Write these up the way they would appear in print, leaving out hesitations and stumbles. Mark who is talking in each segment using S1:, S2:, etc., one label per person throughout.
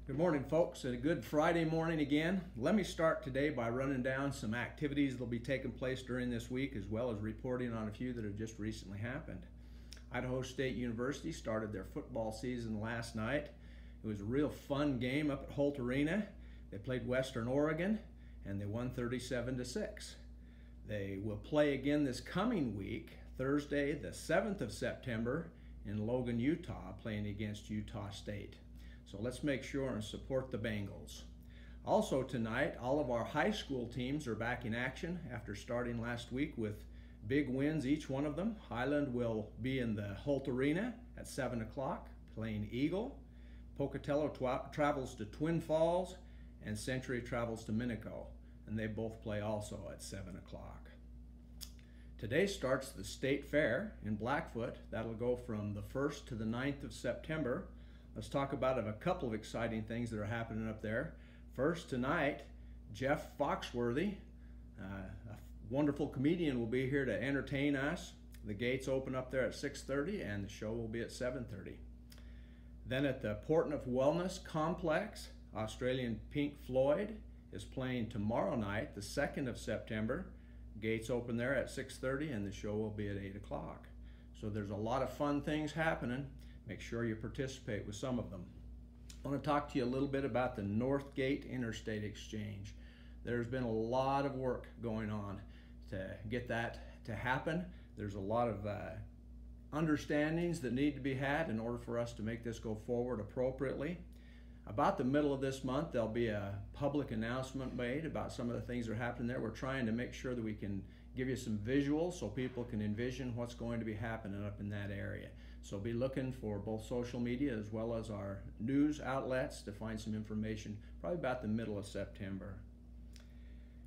S1: Good morning, folks, and a good Friday morning again. Let me start today by running down some activities that will be taking place during this week, as well as reporting on a few that have just recently happened. Idaho State University started their football season last night. It was a real fun game up at Holt Arena. They played Western Oregon, and they won 37-6. They will play again this coming week, Thursday, the 7th of September, in Logan, Utah, playing against Utah State. So let's make sure and support the Bengals. Also tonight, all of our high school teams are back in action after starting last week with big wins, each one of them. Highland will be in the Holt Arena at 7 o'clock playing Eagle. Pocatello travels to Twin Falls, and Century travels to Minico, and they both play also at 7 o'clock. Today starts the State Fair in Blackfoot. That'll go from the 1st to the 9th of September. Let's talk about a couple of exciting things that are happening up there. First, tonight, Jeff Foxworthy, a wonderful comedian, will be here to entertain us. The gates open up there at 6:30 and the show will be at 7:30. Then at the Portneuf Wellness Complex, Australian Pink Floyd is playing tomorrow night, the 2nd of September. Gates open there at 6:30 and the show will be at 8 o'clock. So there's a lot of fun things happening. Make sure you participate with some of them. I want to talk to you a little bit about the Northgate Interstate Exchange. There's been a lot of work going on to get that to happen. There's a lot of understandings that need to be had in order for us to make this go forward appropriately. About the middle of this month, there'll be a public announcement made about some of the things that are happening there. We're trying to make sure that we can give you some visuals so people can envision what's going to be happening up in that area. So be looking for both social media as well as our news outlets to find some information, probably about the middle of September.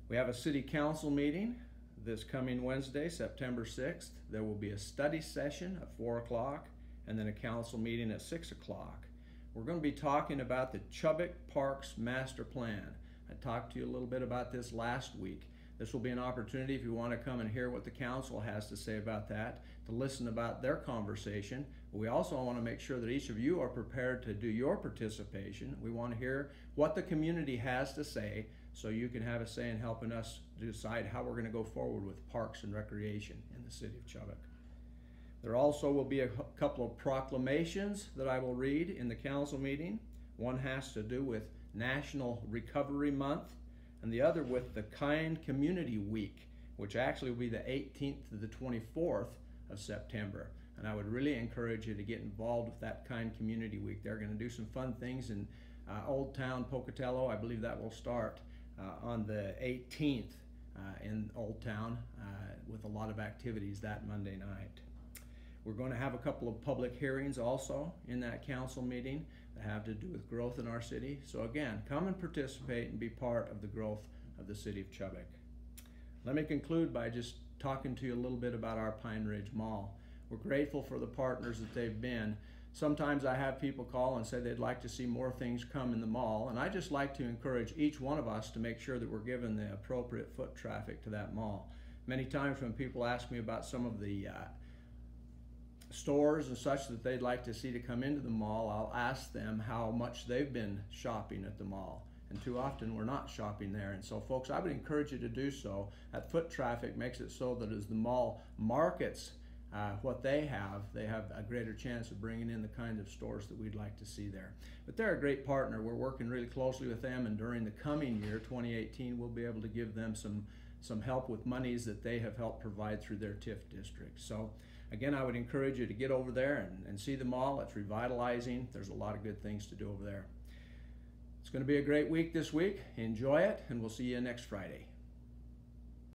S1: We have a city council meeting this coming Wednesday, September 6th. There will be a study session at 4 o'clock and then a council meeting at 6 o'clock. We're going to be talking about the Chubbuck Parks Master Plan. I talked to you a little bit about this last week. This will be an opportunity, if you want to come and hear what the council has to say about that, to listen about their conversation. We also want to make sure that each of you are prepared to do your participation. We want to hear what the community has to say so you can have a say in helping us decide how we're going to go forward with parks and recreation in the city of Chubbuck. There also will be a couple of proclamations that I will read in the council meeting. One has to do with National Recovery Month, and the other with the Kind Community Week, which actually will be the 18th to the 24th of September. And I would really encourage you to get involved with that Kind Community Week. They're going to do some fun things in Old Town Pocatello. I believe that will start on the 18th in Old Town with a lot of activities that Monday night. We're going to have a couple of public hearings also in that council meeting that have to do with growth in our city. So again, come and participate and be part of the growth of the city of Chubbuck. Let me conclude by just talking to you a little bit about our Pine Ridge Mall. We're grateful for the partners that they've been. Sometimes I have people call and say they'd like to see more things come in the mall, and I just like to encourage each one of us to make sure that we're giving the appropriate foot traffic to that mall. Many times when people ask me about some of the stores and such that they'd like to see to come into the mall, I'll ask them how much they've been shopping at the mall. And too often we're not shopping there. And so folks, I would encourage you to do so. That foot traffic makes it so that as the mall markets what they have a greater chance of bringing in the kind of stores that we'd like to see there. But they're a great partner. We're working really closely with them, and during the coming year, 2018, we'll be able to give them some help with monies that they have helped provide through their TIF district. So again, I would encourage you to get over there and see the mall. It's revitalizing. There's a lot of good things to do over there. It's going to be a great week this week. Enjoy it, and we'll see you next Friday.